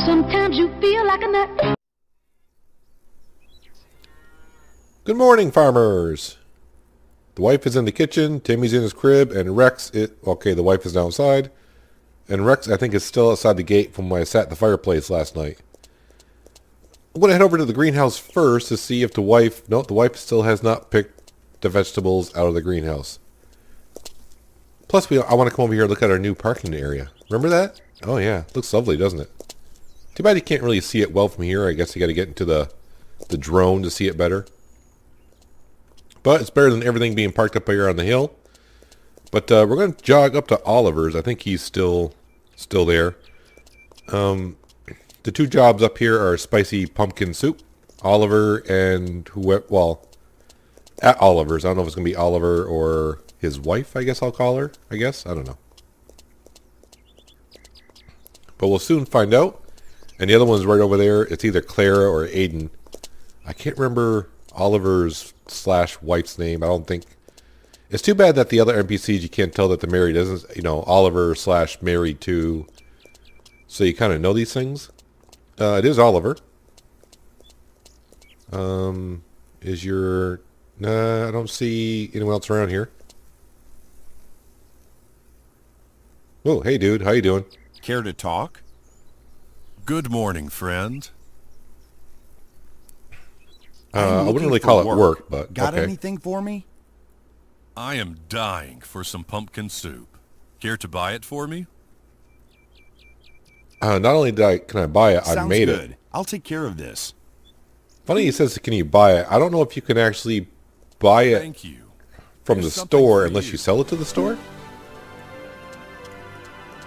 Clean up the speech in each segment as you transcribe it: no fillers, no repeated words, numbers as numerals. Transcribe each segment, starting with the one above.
Sometimes you feel like a nut. Good morning, farmers. The wife is in the kitchen, Timmy's in his crib, and Rex, the wife is outside. And Rex, I think, is still outside the gate from when I sat at the fireplace last night. I'm going to head over to the greenhouse first to see if the wife still has not picked the vegetables out of the greenhouse. Plus, I want to come over here and look at our new parking area. Remember that? Oh yeah, looks lovely, doesn't it? Too bad you can't really see it well from here. I guess you got to get into the drone to see it better. But it's better than everything being parked up here on the hill. But we're going to jog up to Oliver's. I think he's still there. The two jobs up here are spicy pumpkin soup. Oliver and at Oliver's. I don't know if it's going to be Oliver or his wife, I guess I'll call her. I don't know. But we'll soon find out. And the other one's right over there. It's either Clara or Aiden. I can't remember Oliver's / wife's name. I don't think. It's too bad that the other NPCs you can't tell that they're married. Isn't Oliver / married to. So you kind of know these things. It is Oliver. Is your? Nah, I don't see anyone else around here. Oh, hey dude, how you doing? Care to talk? Good morning, friend. I wouldn't really call it work, but got okay. anything for me? I am dying for some pumpkin soup. Care to buy it for me? Not only can I buy it, I made good. it. I'll take care of this. Funny he says, can you buy it? I don't know if you can actually buy it Thank you. from the store unless you sell it to the store.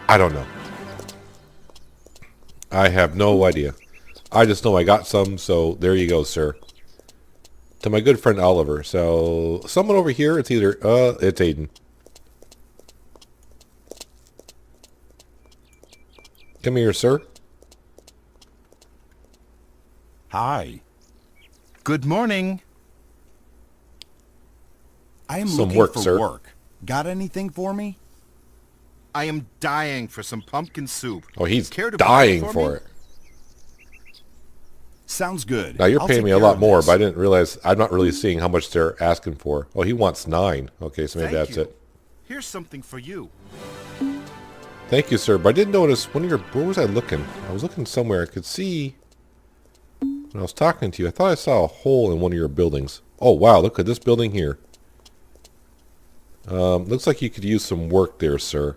I don't know. I have no idea. I just know I got some, so there you go, sir. To my good friend Oliver. So, someone over here, it's Aiden. Come here, sir. Hi. Good morning. I am Some looking work, for sir. work. Got anything for me? I am dying for some pumpkin soup. Oh, he's Care to buy dying it for me? it. Sounds good. Now, you're I'll paying take me a care lot of more, this. but I didn't realize, I'm not really seeing how much they're asking for. Oh, he wants 9. Okay, so maybe Thank that's you. it. Here's something for you. Thank you, sir. But I did notice where was I looking? I was looking somewhere. I could see when I was talking to you. I thought I saw a hole in one of your buildings. Oh, wow. Look at this building here. Looks like you could use some work there, sir.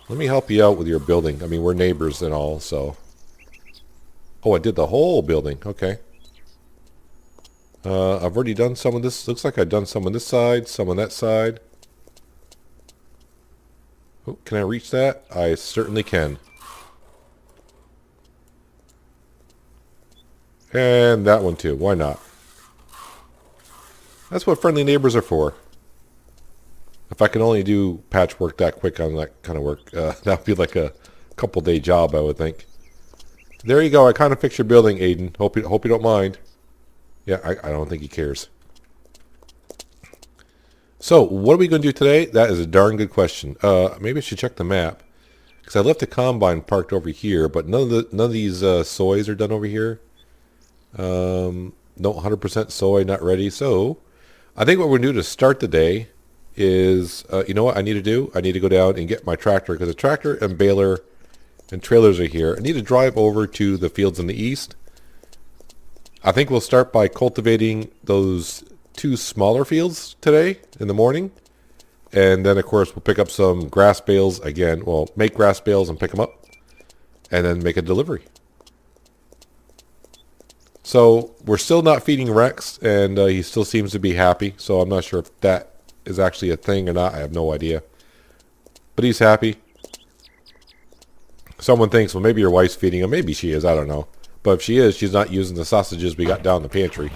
Let me help you out with your building. I mean, we're neighbors and all, so. Oh, I did the whole building. Okay. I've already done some of this. Looks like I've done some on this side, some on that side. Oh, can I reach that? I certainly can. And that one too. Why not? That's what friendly neighbors are for. If I can only do patchwork that quick on that kind of work, that would be like a couple day job, I would think. There you go. I kind of fixed your building, Aiden. Hope you don't mind. Yeah, I don't think he cares. So, what are we going to do today? That is a darn good question. Maybe I should check the map. Because I left the combine parked over here, but none of these soys are done over here. No 100% soy, not ready. So, I think what we're going to do to start the day is, you know what I need to do? I need to go down and get my tractor, because the tractor and baler and trailers are here. I need to drive over to the fields in the east. I think we'll start by cultivating those 2 smaller fields today in the morning. And then, of course, we'll pick up some grass bales again. Well, make grass bales and pick them up. And then make a delivery. So, we're still not feeding Rex, and he still seems to be happy. So, I'm not sure if that is actually a thing or not. I have no idea. But he's happy. Someone thinks, well, maybe your wife's feeding him. Maybe she is. I don't know. But if she is, she's not using the sausages we got down in the pantry.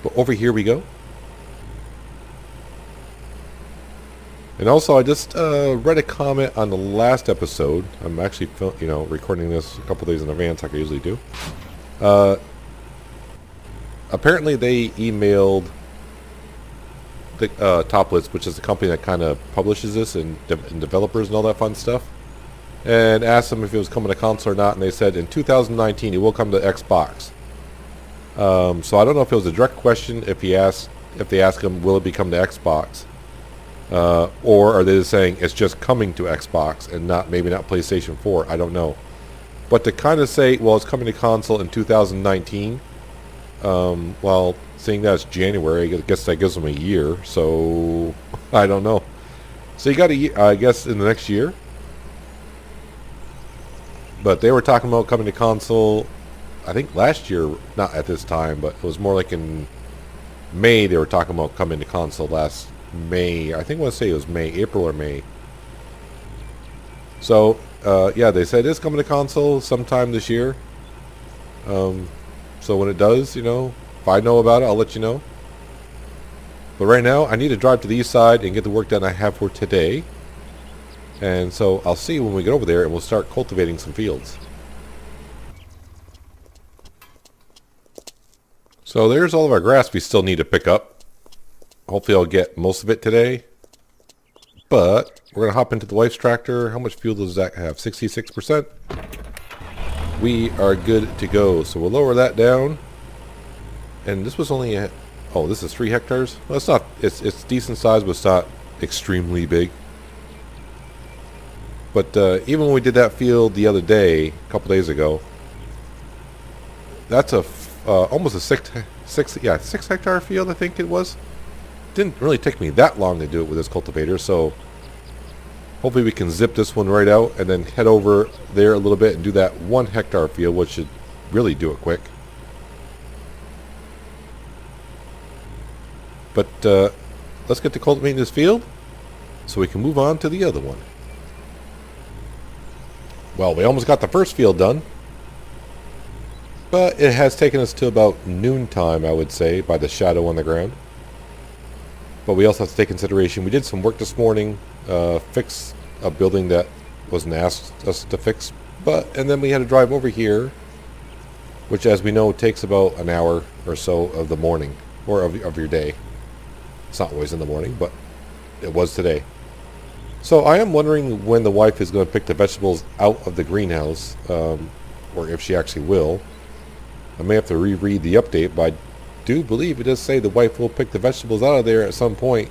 But over here we go. And also, I just read a comment on the last episode. I'm actually, recording this a couple days in advance, like I usually do. Apparently, they emailed the Toplets, which is the company that kind of publishes this and developers and all that fun stuff. and asked them if it was coming to console or not, and they said in 2019 it will come to Xbox. So I don't know if it was a direct question if they ask him will it become to Xbox, or are they just saying it's just coming to Xbox and maybe not PlayStation 4? I don't know. But to kind of say, well, it's coming to console in 2019, well, seeing that it's January, I guess that gives them a year. So I don't know. So you got a year, I guess, in the next year. But they were talking about coming to console, I think last year, not at this time, but it was more like in May they were talking about coming to console last May. I think I want to say it was May, April or May. So, yeah, they said it's coming to console sometime this year. So when it does, if I know about it, I'll let you know. But right now, I need to drive to the east side and get the work done I have for today. And so I'll see you when we get over there, and we'll start cultivating some fields. So there's all of our grass we still need to pick up. Hopefully I'll get most of it today. But we're going to hop into the wife's tractor. How much fuel does that have? 66%. We are good to go. So we'll lower that down. And this was only this is 3 hectares. Well, it's not. It's decent size, but it's not extremely big. But even when we did that field the other day, a couple days ago, that's almost a 6 hectare field, I think it was. Didn't really take me that long to do it with this cultivator, so hopefully we can zip this one right out and then head over there a little bit and do that 1 hectare field, which should really do it quick. But let's get to cultivating this field so we can move on to the other one. Well, we almost got the first field done, but it has taken us to about noontime, I would say, by the shadow on the ground. But we also have to take consideration, we did some work this morning, fix a building that wasn't asked us to fix, and then we had to drive over here, which as we know takes about an hour or so of the morning, or of your day. It's not always in the morning, but it was today. So I am wondering when the wife is going to pick the vegetables out of the greenhouse, or if she actually will. I may have to reread the update, but I do believe it does say the wife will pick the vegetables out of there at some point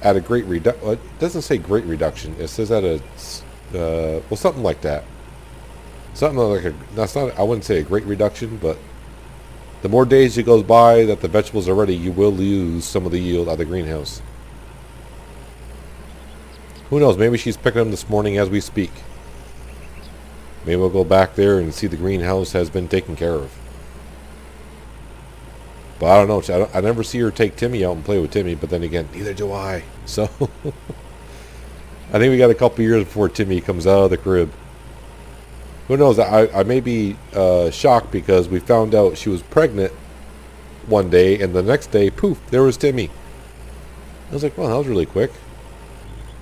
at a great reduction. Well, it doesn't say great reduction. It says at a, something like that. Something like that's not, I wouldn't say a great reduction, but the more days it goes by that the vegetables are ready, you will lose some of the yield out of the greenhouse. Who knows? Maybe she's picking them this morning as we speak. Maybe we'll go back there and see the greenhouse has been taken care of. But I don't know. I never see her take Timmy out and play with Timmy, but then again, neither do I. So I think we got a couple years before Timmy comes out of the crib. Who knows? I may be shocked because we found out she was pregnant one day, and the next day, poof, there was Timmy. I was like, well, that was really quick.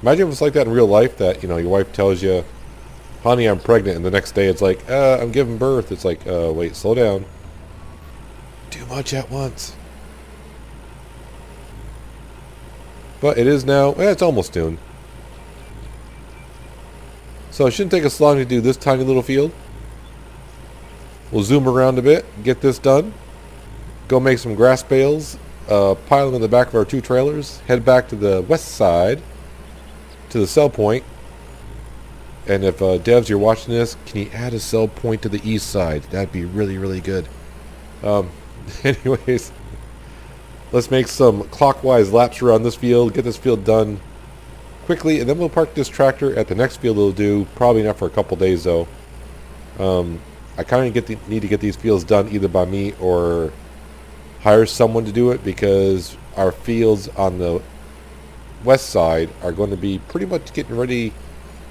Imagine if it's like that in real life, that, your wife tells you, honey, I'm pregnant, and the next day it's like, I'm giving birth. It's like, wait, slow down. Too much at once. But it is now, it's almost noon. So it shouldn't take us long to do this tiny little field. We'll zoom around a bit, get this done, go make some grass bales, pile them in the back of our 2 trailers, head back to the west side, to the sell point. And if devs, you're watching this, can you add a sell point to the east side? That'd be really, really good. Anyways, let's make some clockwise laps around this field, get this field done quickly, and then we'll park this tractor at the next field it'll do. Probably not for a couple days though. I kind of need to get these fields done either by me or hire someone to do it, because our fields on the west side are going to be pretty much getting ready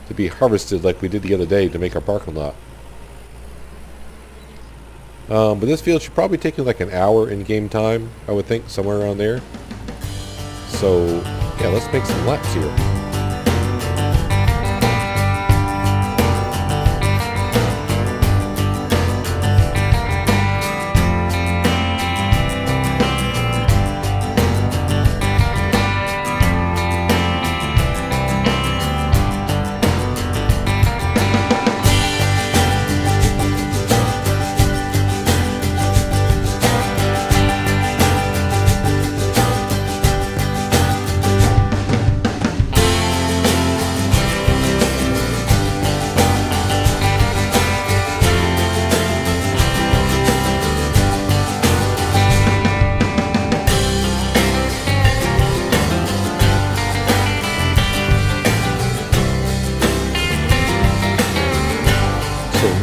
to be harvested like we did the other day to make our parking lot. But this field should probably take like an hour in game time, I would think, somewhere around there. So yeah, let's make some laps here.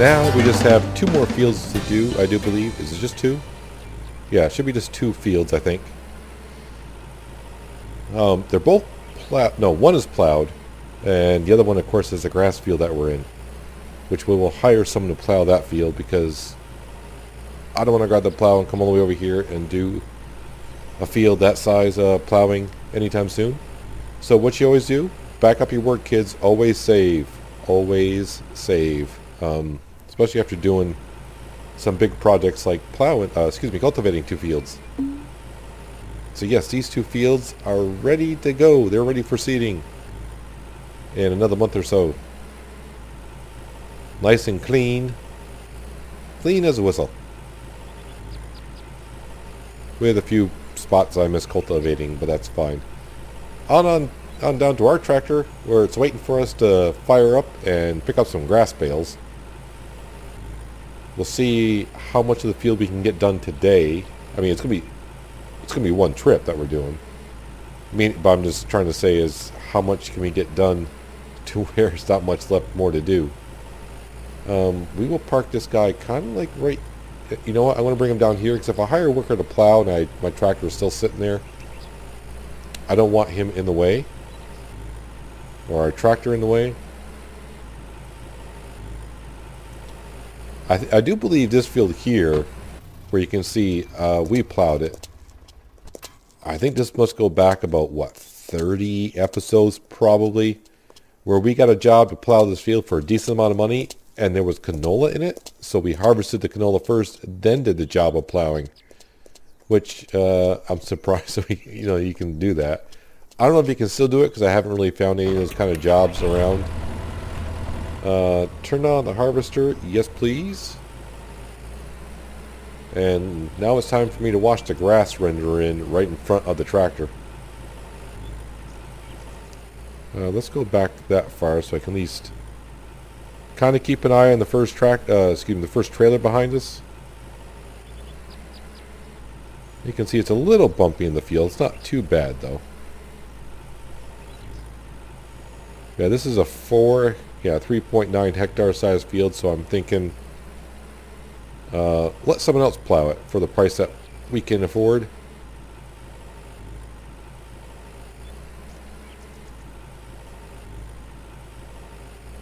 Now we just have 2 more fields to do, I do believe. Is it just 2? Yeah, it should be just 2 fields, I think. They're both plowed. No, one is plowed. And the other one, of course, is the grass field that we're in. Which we will hire someone to plow that field because I don't want to grab the plow and come all the way over here and do a field that size plowing anytime soon. So what you always do, back up your work, kids. Always save. Always save. Especially after doing some big projects like cultivating 2 fields. So yes, these 2 fields are ready to go. They're ready for seeding in another month or so. Nice and clean. Clean as a whistle. We had a few spots I missed cultivating, but that's fine. On down to our tractor, where it's waiting for us to fire up and pick up some grass bales. We'll see how much of the field we can get done today. I mean, it's gonna be one trip that we're doing. But I'm just trying to say is how much can we get done to where there's not much left more to do. We will park this guy kind of like right. You know what? I want to bring him down here because if I hire a worker to plow and my tractor is still sitting there, I don't want him in the way or our tractor in the way. I do believe this field here, where you can see we plowed it. I think this must go back about, what, 30 episodes probably, where we got a job to plow this field for a decent amount of money, and there was canola in it. So we harvested the canola first, then did the job of plowing, which I'm surprised you can do that. I don't know if you can still do it because I haven't really found any of those kind of jobs around. Turn on the harvester. Yes, please. And now it's time for me to watch the grass render in right in front of the tractor. Let's go back that far so I can at least kind of keep an eye on the first the first trailer behind us. You can see it's a little bumpy in the field. It's not too bad though. Yeah, this is a 3.9 hectare size field, so I'm thinking let someone else plow it for the price that we can afford.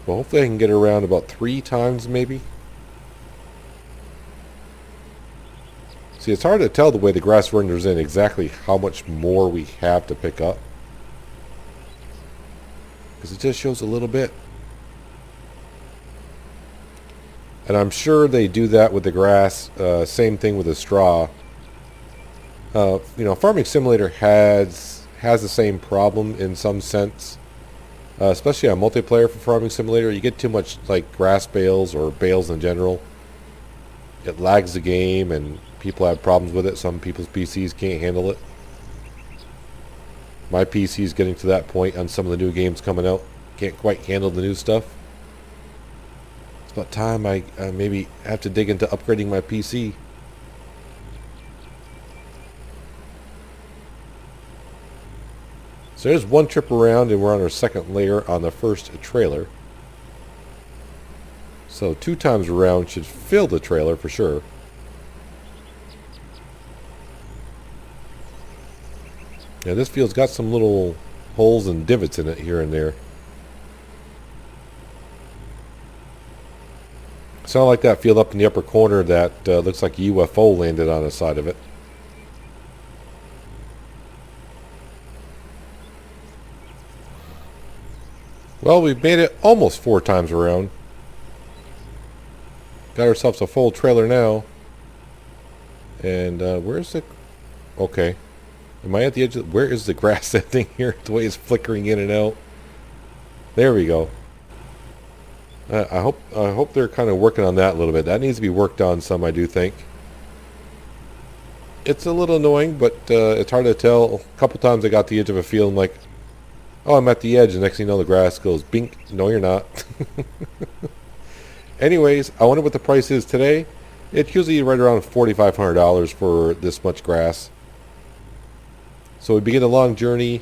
Well, hopefully I can get around about 3 times maybe. See, it's hard to tell the way the grass renders in exactly how much more we have to pick up, because it just shows a little bit. And I'm sure they do that with the grass. Same thing with the straw. Farming Simulator has the same problem in some sense. Especially on multiplayer for Farming Simulator. You get too much like grass bales or bales in general. It lags the game and people have problems with it. Some people's PCs can't handle it. My PC is getting to that point on some of the new games coming out. Can't quite handle the new stuff. It's about time I maybe have to dig into upgrading my PC. So there's one trip around and we're on our second layer on the first trailer. So 2 times around should fill the trailer for sure. Yeah, this field's got some little holes and divots in it here and there. Sound like that field up in the upper corner that looks like a UFO landed on the side of it. Well, we've made it almost 4 times around. Got ourselves a full trailer now. And where's the... Okay. Am I at the edge of... Where is the grass ending here? The way it's flickering in and out. There we go. I hope they're kind of working on that a little bit. That needs to be worked on some, I do think. It's a little annoying, but it's hard to tell. A couple times I got to the edge of a field and like, oh, I'm at the edge. And next thing you know, the grass goes bink. No, you're not. Anyways, I wonder what the price is today. It's usually right around $4,500 for this much grass. So we begin the long journey.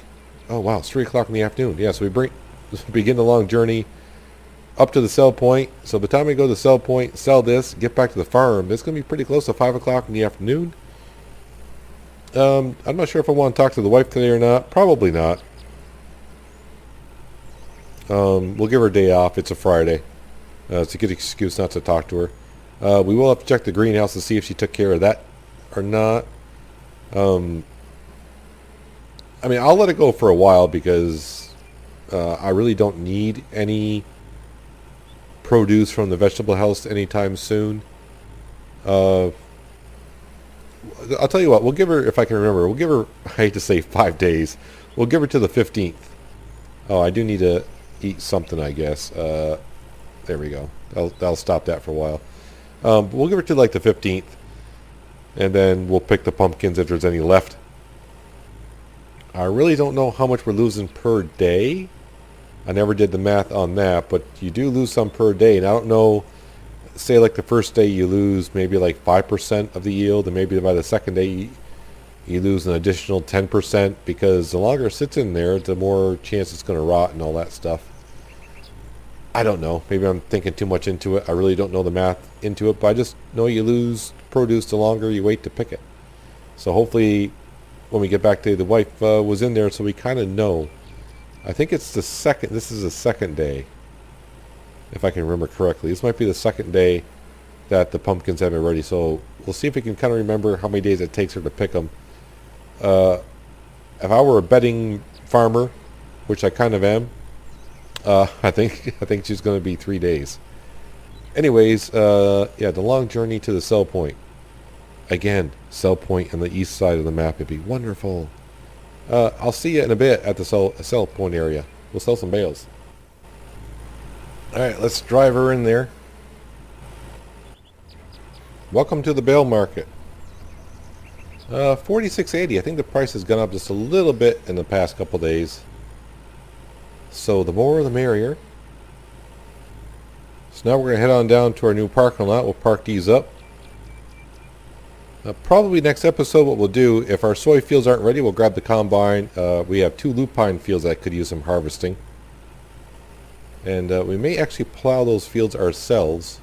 Oh, wow, it's 3 o'clock in the afternoon. Yeah, so we begin the long journey up to the sell point. So by the time we go to the sell point, sell this, get back to the farm, it's going to be pretty close to 5 o'clock in the afternoon. I'm not sure if I want to talk to the wife today or not. Probably not. We'll give her a day off. It's a Friday. It's a good excuse not to talk to her. We will have to check the greenhouse to see if she took care of that or not. I mean, I'll let it go for a while because I really don't need any produce from the vegetable house anytime soon. I'll tell you what, we'll give her, if I can remember, we'll give her, I hate to say 5 days, we'll give her to the 15th. Oh, I do need to eat something, I guess. There we go. That'll stop that for a while. But we'll give her to like the 15th, and then we'll pick the pumpkins if there's any left. I really don't know how much we're losing per day. I never did the math on that, but you do lose some per day, and I don't know, say like the first day you lose maybe like 5% of the yield, and maybe by the second day you lose an additional 10%, because the longer it sits in there, the more chance it's going to rot and all that stuff. I don't know. Maybe I'm thinking too much into it. I really don't know the math into it, but I just know you lose produce the longer you wait to pick it. So hopefully when we get back to the wife was in there, so we kind of know. I think it's the second, this is the second day, if I can remember correctly. This might be the second day that the pumpkins have been ready, so we'll see if we can kind of remember how many days it takes her to pick them. If I were a betting farmer, which I kind of am, I think she's going to be 3 days. Anyways, yeah, the long journey to the sell point. Again, sell point on the east side of the map would be wonderful. I'll see you in a bit at the sell point area. We'll sell some bales. Alright, let's drive her in there. Welcome to the bale market. 46.80. I think the price has gone up just a little bit in the past couple days. So the more the merrier. So now we're going to head on down to our new parking lot. We'll park these up. Probably next episode what we'll do, if our soy fields aren't ready, we'll grab the combine. We have 2 lupine fields that could use some harvesting. And we may actually plow those fields ourselves.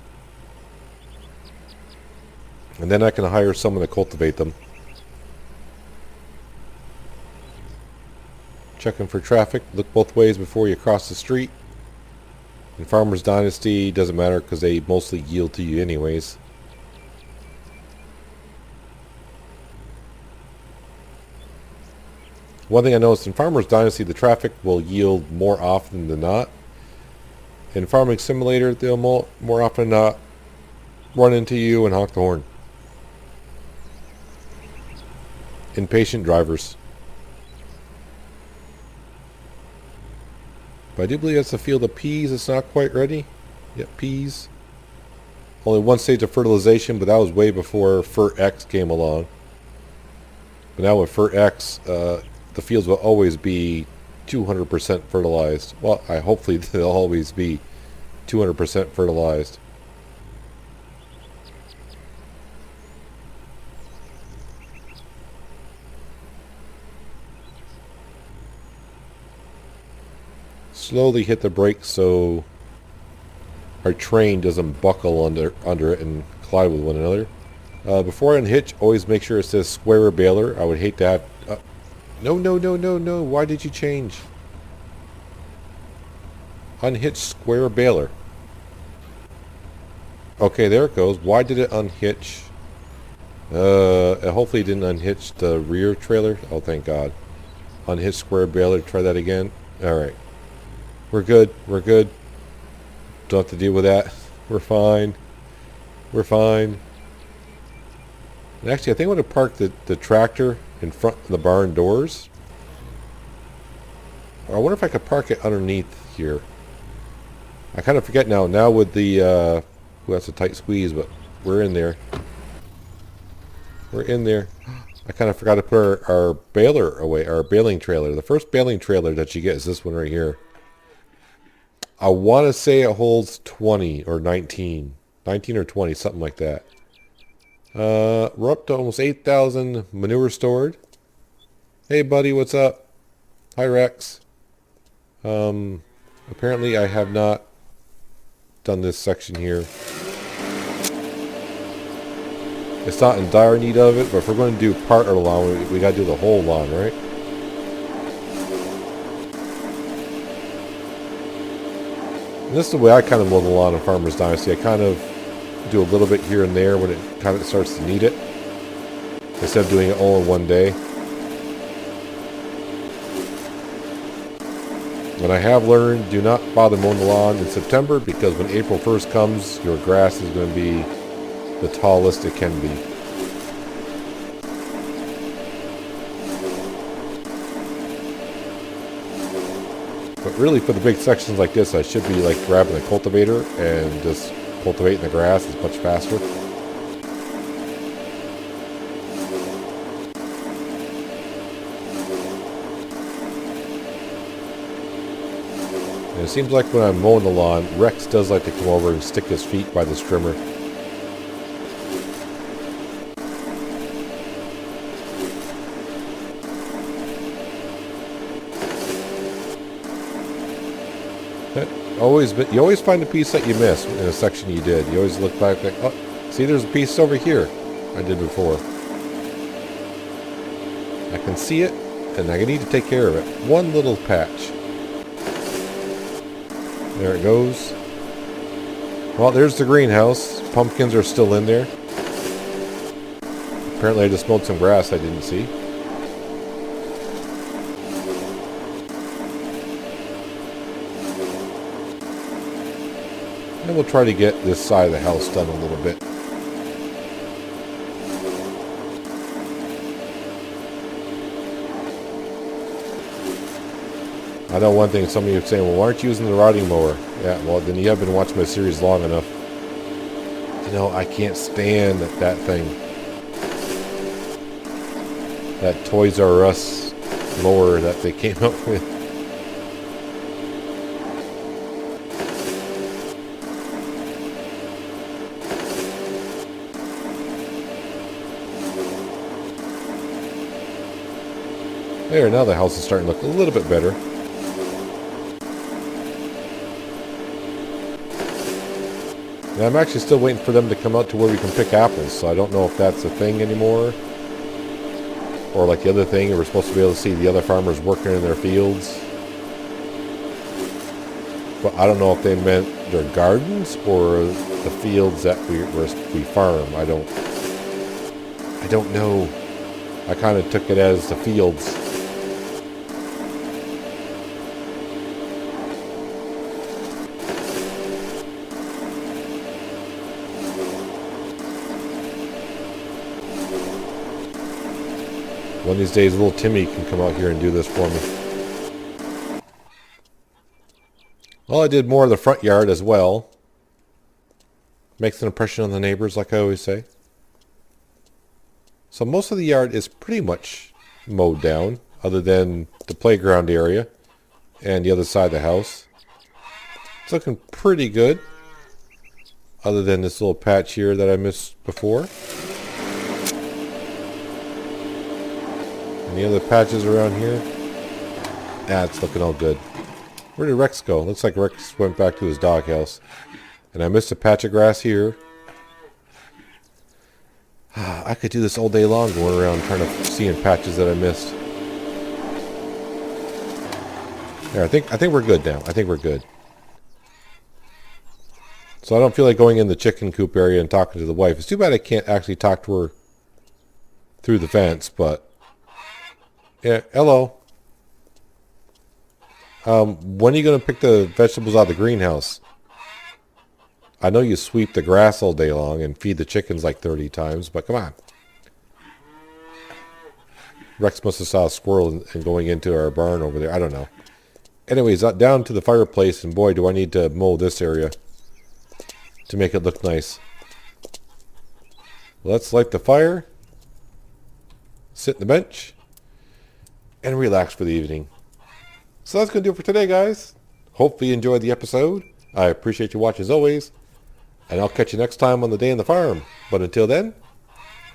And then I can hire someone to cultivate them. Checking for traffic. Look both ways before you cross the street. In Farmer's Dynasty, doesn't matter because they mostly yield to you anyways. One thing I noticed in Farmer's Dynasty, the traffic will yield more often than not. In Farming Simulator, they'll more often than not run into you and honk the horn. Impatient drivers. But I do believe that's a field of peas that's not quite ready. Yep, peas. Only one stage of fertilization, but that was way before Fert X came along. But now with Fert X, the fields will always be 200% fertilized. Well, hopefully they'll always be 200% fertilized. Slowly hit the brakes so our train doesn't buckle under it and collide with one another. Before I unhitch, always make sure it says square baler. I would hate to have... No. Why did you change? Unhitch square baler. Okay, there it goes. Why did it unhitch? Hopefully it didn't unhitch the rear trailer. Oh, thank God. Unhitch square baler. Try that again. Alright. We're good. We're good. Don't have to deal with that. We're fine. We're fine. And actually, I think I'm going to park the tractor in front of the barn doors. Or I wonder if I could park it underneath here. I kind of forget now. Now with the... well, that's a tight squeeze, but we're in there. We're in there. I kind of forgot to put our baler away, our baling trailer. The first baling trailer that you get is this one right here. I want to say it holds 20 or 19. 19 or 20, something like that. We're up to almost 8,000 manure stored. Hey buddy, what's up? Hi Rex. Apparently I have not done this section here. It's not in dire need of it, but if we're going to do part of the lawn, we got to do the whole lawn, right? And this is the way I kind of mow the lawn in Farmer's Dynasty. I kind of do a little bit here and there when it kind of starts to need it, instead of doing it all in one day. And I have learned, do not bother mowing the lawn in September, because when April 1st comes, your grass is going to be the tallest it can be. But really, for the big sections like this, I should be like grabbing a cultivator and just cultivating the grass. It's much faster. And it seems like when I'm mowing the lawn, Rex does like to come over and stick his feet by the trimmer. You always find a piece that you missed in a section you did. You always look back like, oh, see, there's a piece over here I did before. I can see it, and I need to take care of it. One little patch. There it goes. Well, there's the greenhouse. Pumpkins are still in there. Apparently I just mowed some grass I didn't see. And we'll try to get this side of the house done a little bit. I know one thing, some of you are saying, well, why aren't you using the riding mower? Yeah, well, then you haven't been watching my series long enough. You know, I can't stand that thing. That Toys R Us mower that they came up with. There, now the house is starting to look a little bit better. And I'm actually still waiting for them to come out to where we can pick apples, so I don't know if that's a thing anymore. Or like the other thing, we're supposed to be able to see the other farmers working in their fields. But I don't know if they meant their gardens or the fields that we farm. I don't know. I kind of took it as the fields. One of these days, little Timmy can come out here and do this for me. Well, I did more of the front yard as well. Makes an impression on the neighbors, like I always say. So most of the yard is pretty much mowed down, other than the playground area and the other side of the house. It's looking pretty good, other than this little patch here that I missed before. Any other patches around here? Ah, it's looking all good. Where did Rex go? Looks like Rex went back to his doghouse. And I missed a patch of grass here. I could do this all day long, going around trying to see in patches that I missed. There, I think we're good now. I think we're good. So I don't feel like going in the chicken coop area and talking to the wife. It's too bad I can't actually talk to her through the fence, but yeah, hello. When are you going to pick the vegetables out of the greenhouse? I know you sweep the grass all day long and feed the chickens like 30 times, but come on. Rex must have saw a squirrel and going into our barn over there. I don't know. Anyways, down to the fireplace, and boy, do I need to mow this area to make it look nice. Let's light the fire, sit on the bench, and relax for the evening. So that's going to do it for today, guys. Hopefully you enjoyed the episode. I appreciate you watching as always. And I'll catch you next time on the Day in the Farm. But until then,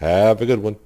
have a good one.